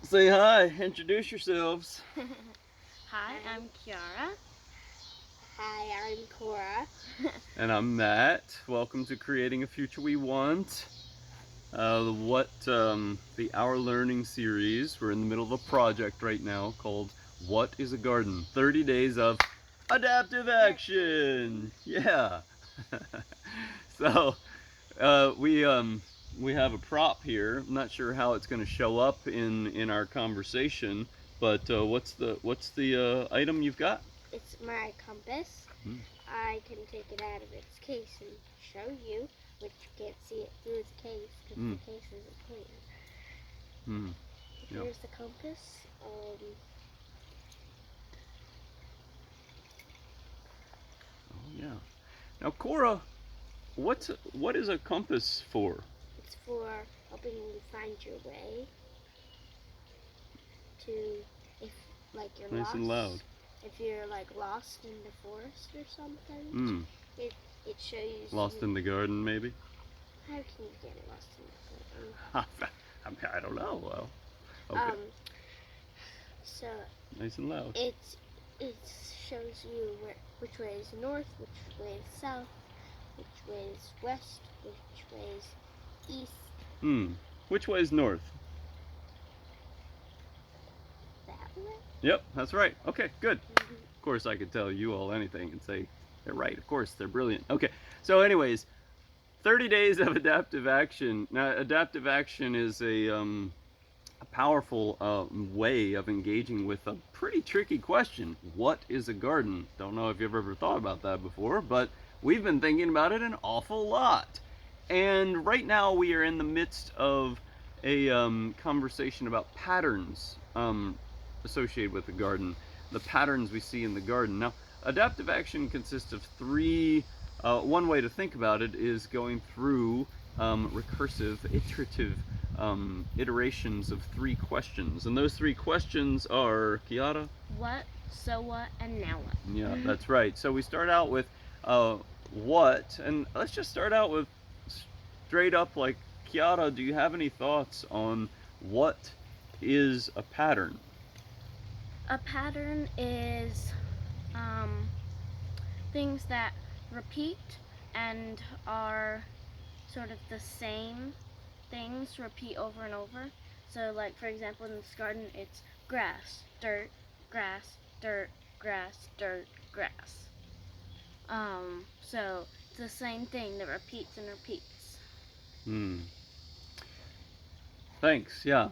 Say hi, introduce yourselves. Hi, I'm Kiara. Hi, I'm Cora. And I'm Matt. Welcome to Creating a Future We Want. The Our Learning series. We're in the middle of a project right now called What is a Garden? 30 Days of Adaptive Action. Yeah. so we have a prop here. I'm not sure how it's going to show up in our conversation, but what's the item you've got? It's my compass. Hmm. I can take it out of its case and show you, which you can't see it through its case because the case isn't clean. Yep. Here's the compass. Oh yeah. Now, Cora, what is a compass for? It's for helping you find your way to, if like you're Nice lost. and loud. If you're like lost in the forest or something, it shows Lost you. in the garden, maybe? How can you get lost in the garden? I don't know. Well, okay. So Nice and loud. it shows you which way is north, which way is south, which way is west, which way is east. Which way is north? That way? Yep, that's right. Okay, good. Of course, I could tell you all anything and say they're right. Of course, they're brilliant. Okay, so anyways, 30 days of adaptive action. Now, adaptive action is a powerful way of engaging with a pretty tricky question. What is a garden? Don't know if you've ever thought about that before, but we've been thinking about it an awful lot. And right now we are in the midst of a conversation about patterns associated with the garden, the patterns we see in the garden. Now, adaptive action consists of three. One way to think about it is going through recursive, iterative iterations of three questions. And those three questions are, Kiara? What, so what, and now what? Yeah, that's right. So we start out with what, and let's just start out with straight up like, Kiara, do you have any thoughts on what is a pattern? A pattern is things that repeat and are sort of the same things repeat over and over. So like, for example, in this garden, it's grass, dirt, grass, dirt, grass, dirt, grass. So it's the same thing that repeats and repeats. Thanks. Yeah,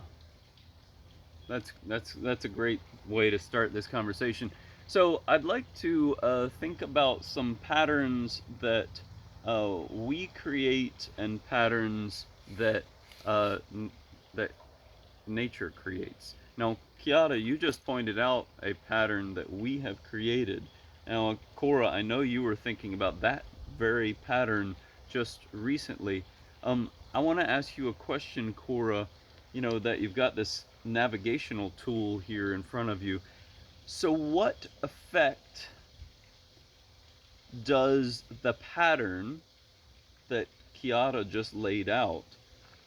that's a great way to start this conversation. So I'd like to think about some patterns that we create and patterns that that nature creates. Now, Kiara, you just pointed out a pattern that we have created. Now, Cora, I know you were thinking about that very pattern just recently. I want to ask you a question, Cora. You know that you've got this navigational tool here in front of you. So, what effect does the pattern that Kiara just laid out,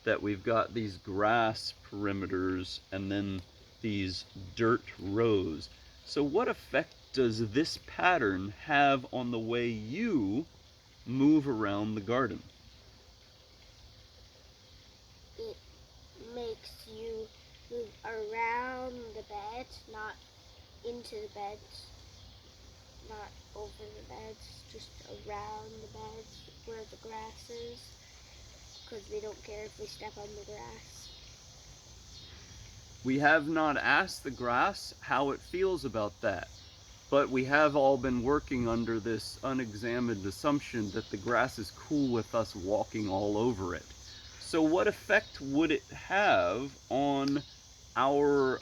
that we've got these grass perimeters and then these dirt rows. So what effect does this pattern have on the way you move around the garden? It makes you move around the bed, not into the bed, not over the beds, just around the beds where the grass is, because we don't care if we step on the grass. We have not asked the grass how it feels about that, but we have all been working under this unexamined assumption that the grass is cool with us walking all over it. So what effect would it have on our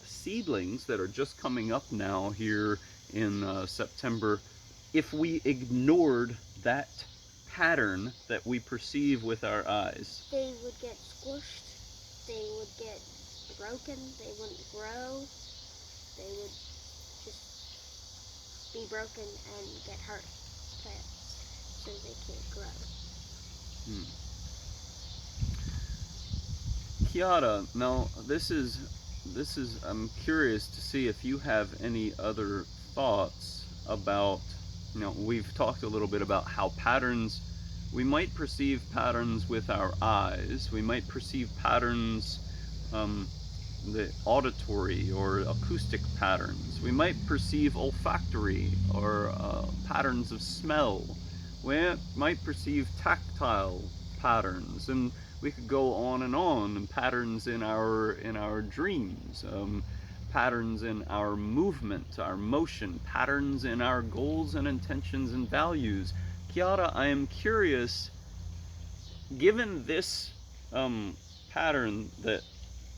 seedlings that are just coming up now here in September if we ignored that pattern that we perceive with our eyes? They would get squished, they would get broken, they wouldn't grow, they would just be broken and get hurt, so they can't grow. Kiara, now this is I'm curious to see if you have any other thoughts about, we've talked a little bit about how patterns, we might perceive patterns with our eyes, we might perceive patterns, um, the auditory or acoustic patterns, we might perceive olfactory or patterns of smell, we might perceive tactile patterns, and we could go on and patterns in our dreams, patterns in our movement, our motion, patterns in our goals and intentions and values. Kiara, I am curious, given this pattern that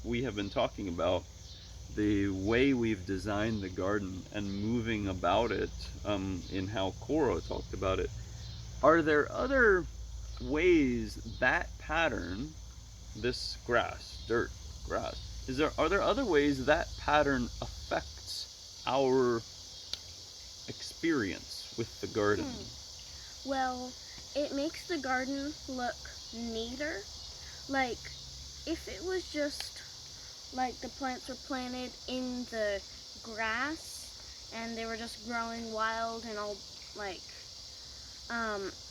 we have been talking about, the way we've designed the garden and moving about it, in how Cora talked about it, are there other ways that pattern, this grass, dirt, grass, are there other ways that pattern affects our experience with the garden? Well, it makes the garden look neater. Like, if it was just like the plants were planted in the grass and they were just growing wild and all, like,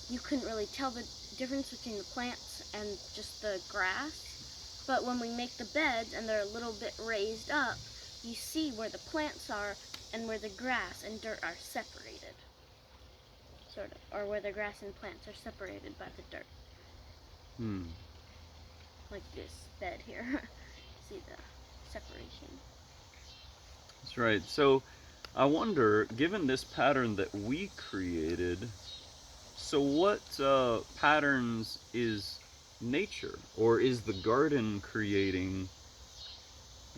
you couldn't really tell the difference between the plants and just the grass. But when we make the beds and they're a little bit raised up, you see where the plants are and where the grass and dirt are separated. Sort of. Or where the grass and plants are separated by the dirt. Like this bed here. See the separation. That's right. So I wonder, given this pattern that we created, so what patterns is nature, or is the garden creating?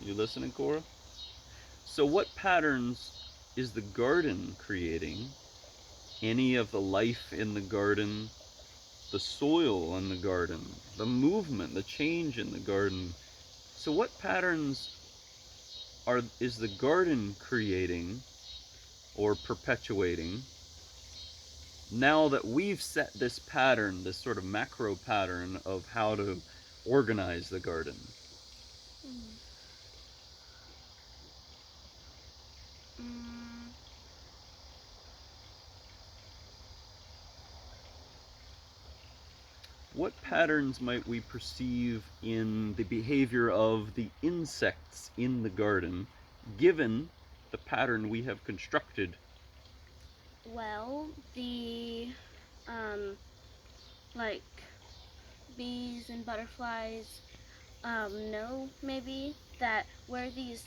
You listening, Cora? So what patterns is the garden creating? Any of the life in the garden, the soil in the garden, the movement, the change in the garden. So what patterns is the garden creating or perpetuating now that we've set this pattern, this sort of macro pattern of how to organize the garden? What patterns might we perceive in the behavior of the insects in the garden, given the pattern we have constructed? Well, the, like, bees and butterflies, know maybe that where these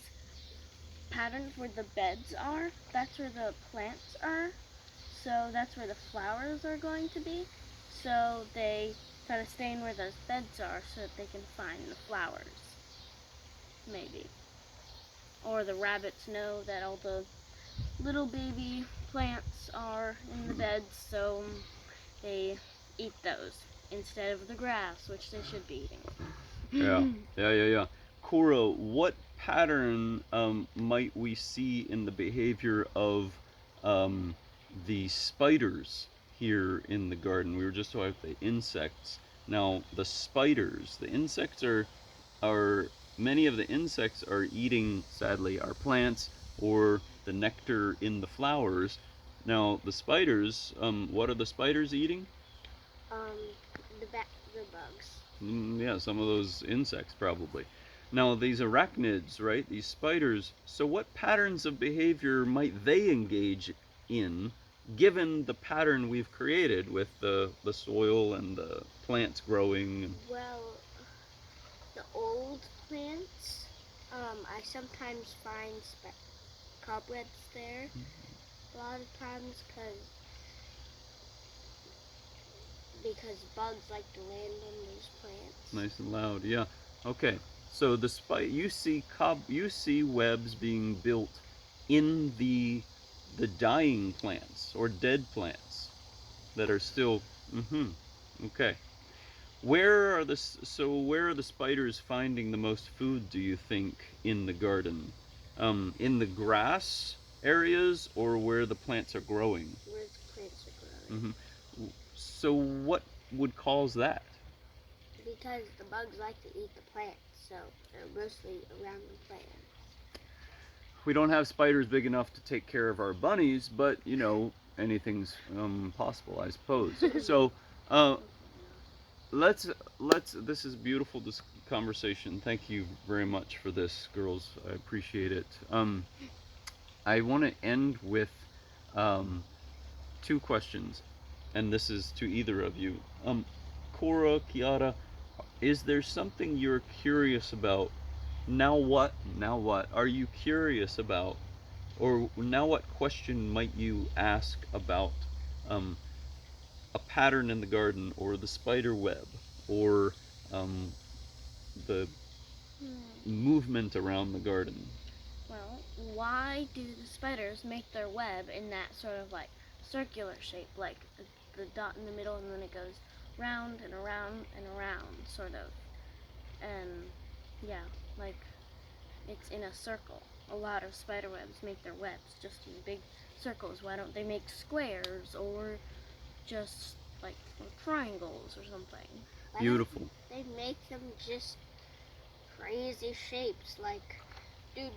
patterns, where the beds are, that's where the plants are. So that's where the flowers are going to be. So they try to stay in where those beds are so that they can find the flowers. Maybe. Or the rabbits know that all the little baby plants are in the beds, so they eat those instead of the grass, which they should be eating. Yeah. Cora, what pattern might we see in the behavior of the spiders here in the garden? We were just talking about the insects. Now, the insects are many of the insects are eating, sadly, our plants or the nectar in the flowers. Now, the spiders, what are the spiders eating? The bugs. Yeah, some of those insects probably. Now, these arachnids, right? These spiders. So, what patterns of behavior might they engage in, given the pattern we've created with the soil and the plants growing? Well, the old plants, I sometimes find cobwebs there. A lot of times, because bugs like to land on those plants. Nice and loud, yeah. Okay, so you see webs being built in the dying plants or dead plants that are still. Okay. Where are the spiders finding the most food, do you think, in the garden? In the grass areas or where the plants are growing? Where the plants are growing. So what would cause that? Because the bugs like to eat the plants, so they're mostly around the plants. We don't have spiders big enough to take care of our bunnies, but you know, anything's possible, I suppose. So, uh, let's This is beautiful. This conversation. Thank you very much for this, girls. I appreciate it. I want to end with um, two questions, and this is to either of you. Cora, Kiara, is there something you're curious about? Now what? Now what are you curious about? Or now what question might you ask about um, a pattern in the garden, or the spider web, or um, the movement around the garden? Well, why do the spiders make their web in that sort of like circular shape, like the dot in the middle, and then it goes round and around and around, sort of? And yeah, like it's in a circle. A lot of spider webs make their webs just in big circles. Why don't they make squares or just like triangles or something? Why Beautiful. don't they make them just crazy shapes like do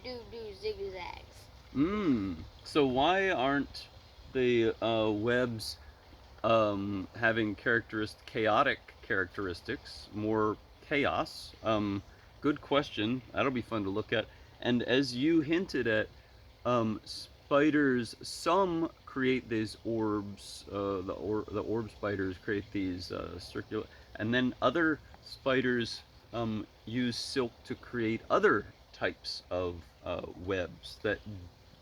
zigzags? So why aren't the webs having chaotic characteristics, more chaos? Good question. That'll be fun to look at. And as you hinted at, spiders, some create these orbs. The orb spiders create these circular, and then other spiders use silk to create other types of webs that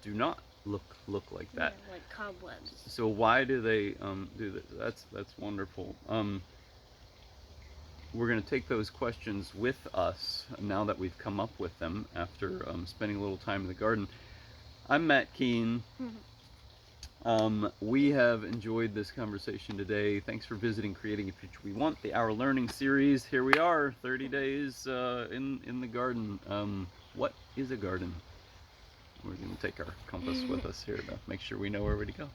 do not look like that. Yeah, like cobwebs. So why do they do this? That's wonderful. We're going to take those questions with us now that we've come up with them after spending a little time in the garden. I'm Matt Keene. We have enjoyed this conversation today. Thanks for visiting Creating a Future We Want, the Our Learning series. Here we are, 30 days in the garden. What is a garden? We're going to take our compass with us here to make sure we know where to go.